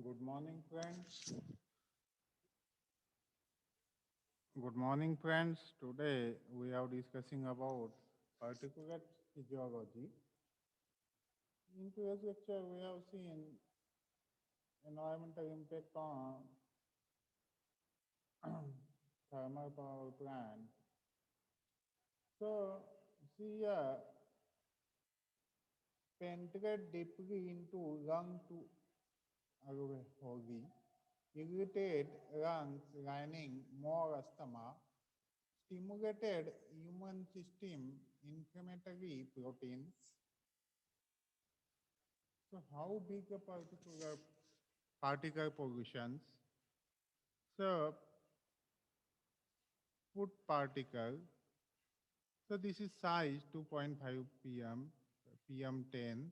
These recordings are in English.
Good morning, friends. Good morning, friends. Today we are discussing about particulate physiology. In today's lecture, we have seen environmental impact on thermal power plant. So, see here, penetrate deeply into lung to alveoli, irritate lungs lining, more asthma, stimulated human system inflammatory proteins. So how big a particular particle pollutions? So food particle. So this is size 2.5 pm, PM10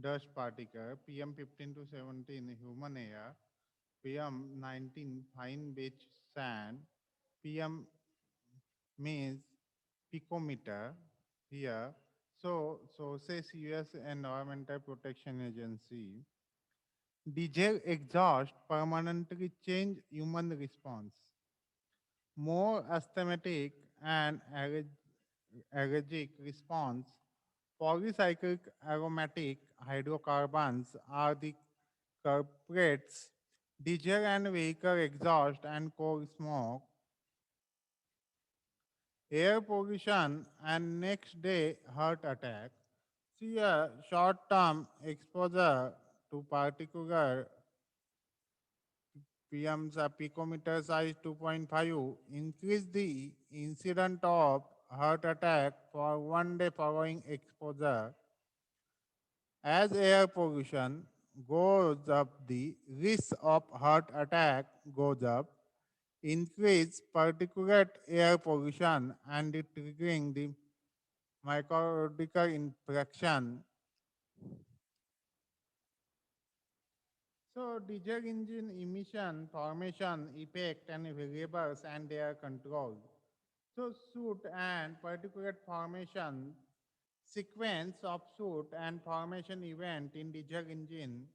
dust particle, PM15 to 17 human air, PM19 fine beach sand, PM means picometer here. So says US Environmental Protection Agency. Diesel exhaust permanently change human response. More asthmatic and allergic response. Polycyclic aromatic hydrocarbons are the culprits. Diesel and vehicle exhaust and coal smoke, air pollution and next day heart attack. See a short-term exposure to particular PM's picometer size 2.5 increase the incidence of heart attack for 1 day following exposure. As air pollution goes up, the risk of heart attack goes up. Increase particulate air pollution and the triggering the myocardial infarction. So diesel engine emission, formation, effect and variables and their control. So soot and particulate formation, sequence of soot and formation event in diesel engine.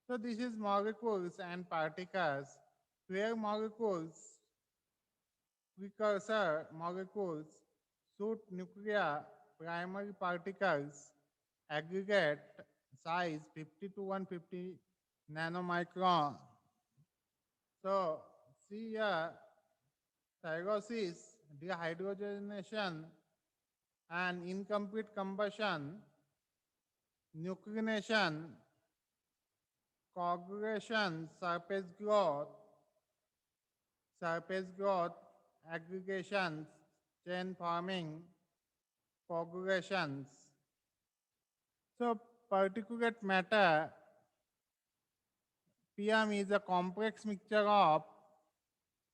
So this is molecules and particles where molecules, precursor molecules, soot nuclei, primary particles, aggregate size 50 to 150 nanomicron. So see here, cirrhosis, dehydrogenation, and incomplete combustion, nucleation, coagulation, surface growth, aggregations, chain forming, coagulations. So particulate matter, PM is a complex mixture of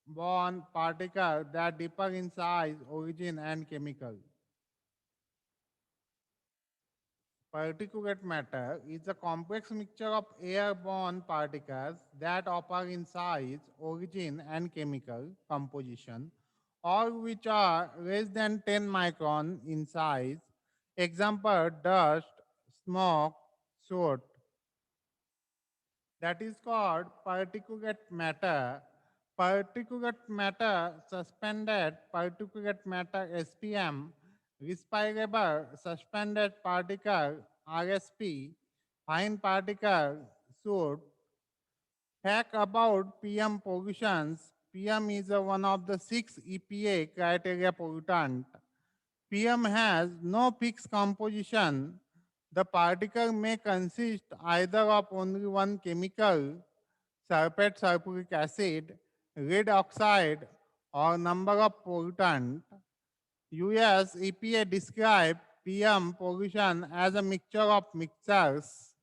bond particles that differ in size, origin, and chemical. Particulate matter is a complex mixture of airborne particles that occur in size, origin, and chemical composition, all which are less than 10 micron in size. Example, dust, smoke, soot. That is called particulate matter. Particulate matter, suspended particulate matter SPM, respirable suspended particle RSP, fine particle soot. Fact about PM pollutions. PM is one of the 6 EPA criteria pollutant. PM has no fixed composition. The particle may consist either of only one chemical, sulfate sulfuric acid, lead oxide, or number of pollutants. US EPA described PM pollution as a mixture of mixtures.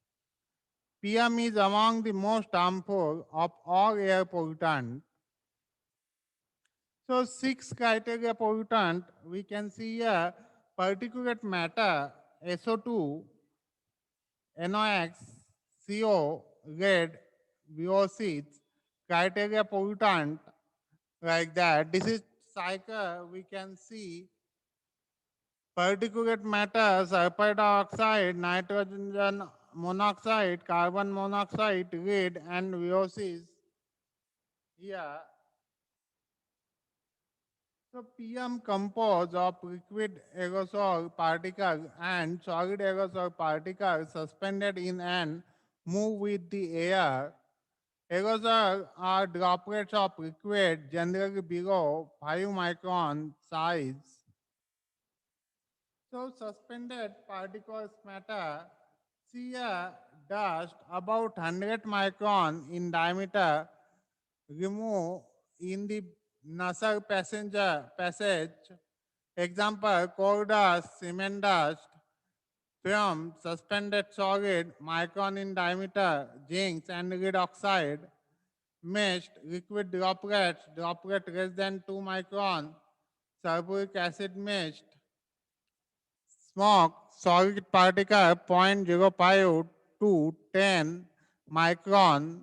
PM is among the most harmful of all air pollutants. So 6 criteria pollutant, we can see here particulate matter, SO2, NOx, CO, lead, VOCs, criteria pollutant like that. This is cycle, we can see particulate matter, sulfur dioxide, nitrogen monoxide, carbon monoxide, lead, and VOCs here. So PM composed of liquid aerosol particles and solid aerosol particles suspended in and move with the air. Aerosols are droplets of liquid generally below 5 micron size. So suspended particles matter. See a dust about 100 micron in diameter remove in the nasal passage. Example, coal dust, cement dust, film, suspended solid, micron in diameter, zinc and lead oxide, mist, liquid droplets, droplet less than 2 micron, sulfuric acid mist, smoke, solid particle 0.05 to 10 micron,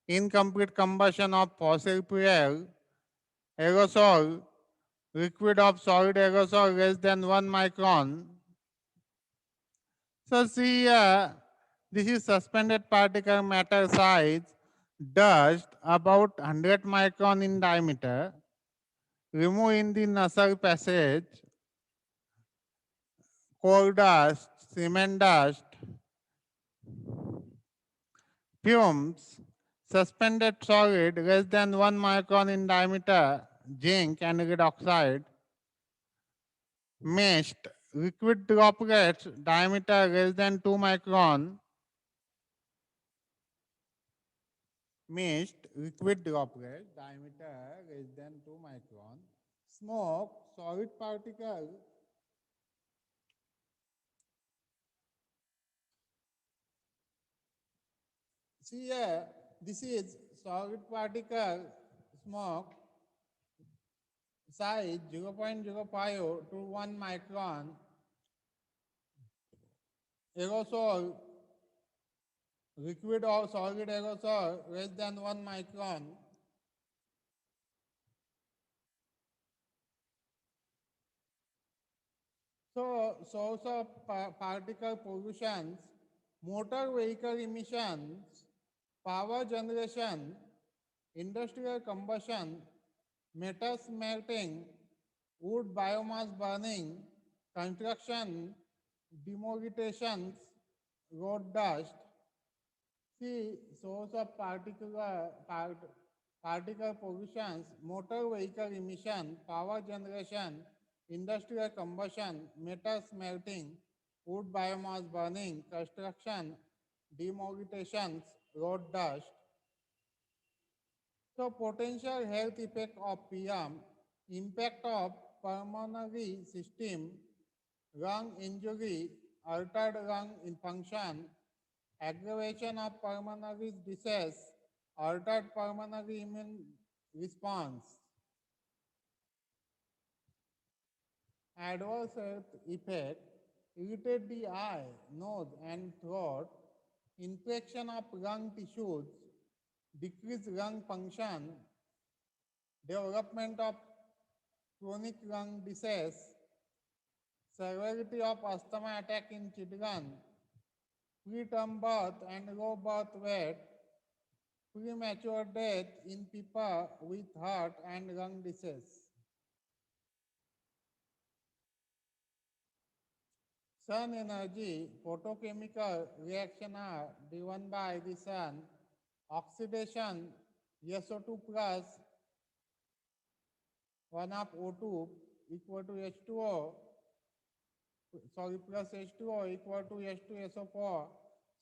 incomplete combustion of fossil fuel, aerosol, liquid of solid aerosol less than 1 micron. So see this is suspended particle matter size, dust about 100 micron in diameter, remove in the nasal passage, coal dust, cement dust, fumes, suspended solid less than 1 micron in diameter, zinc and lead oxide, mist, liquid droplets diameter less than 2 micron, mist, liquid droplet diameter less than 2 micron, smoke, solid particle see here, this is solid particle smoke size 0.05 to 1 micron, aerosol, liquid or solid aerosol less than 1 micron. So, source of particle pollutions, motor vehicle emissions, power generation, industrial combustion, metal smelting, wood biomass burning, construction, demolitions, road dust. See, source of particle pollutions, motor vehicle emission, power generation, industrial combustion, metal smelting, wood biomass burning, construction, demolitions, road dust. So potential health effect of PM, impact of pulmonary system, lung injury, altered lung function, aggravation of pulmonary disease, altered pulmonary immune response, adverse health effect, irritate the eye, nose and throat, infection of lung tissues, decreased lung function, development of chronic lung disease, severity of asthma attack in children, preterm birth and low birth weight, premature death in people with heart and lung disease. Sun energy, photochemical reaction are driven by the sun, oxidation, SO2 plus 1 of O2 equal to H2O, sorry, plus H2O equal to H2SO4,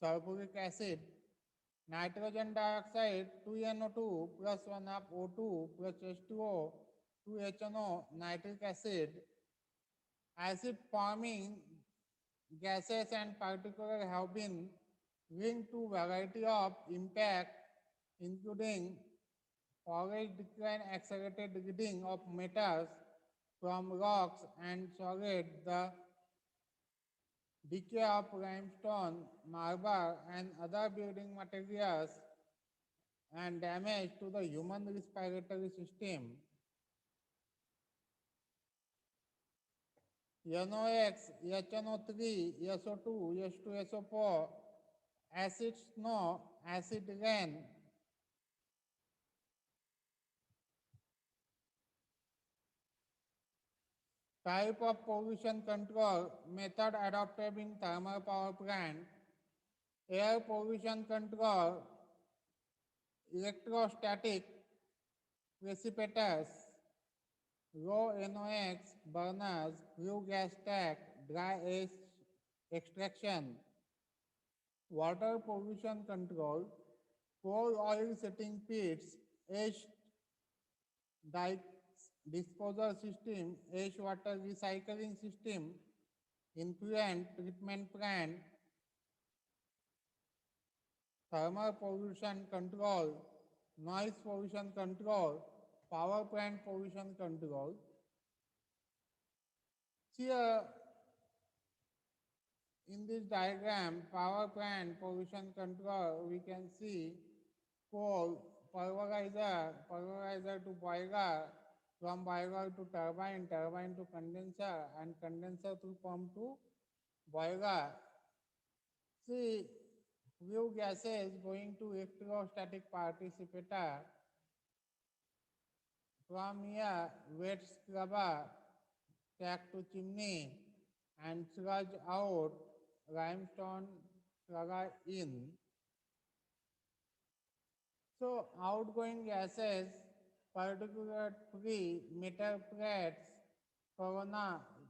sulfuric acid, nitrogen dioxide 2NO2 plus 1 of O2 plus H2O, 2HNO, nitric acid forming gases and particles have been linked to variety of impact including forest decline, accelerated reading of metals from rocks and solid, the decay of limestone, marble and other building materials and damage to the human respiratory system. NOx, HNO3, SO2, H2SO4 acid snow, acid rain. Type of pollution control method adopted in thermal power plant, air pollution control, electrostatic precipitors, low NOx burners, flue gas stack, dry ash extraction, water pollution control, coal oil setting pits, ash disposal system, ash water recycling system, influent treatment plant, thermal pollution control, noise pollution control, power plant pollution control. Here in this diagram, power plant pollution control, we can see coal, pulverizer to boiler, from boiler to turbine, turbine to condenser, and condenser to pump to boiler. See, flue gases going to electrostatic participator. From here, wet scrubber, stack to chimney, and sludge out, limestone slugger in. So outgoing gases, particulate free, metal plates, corona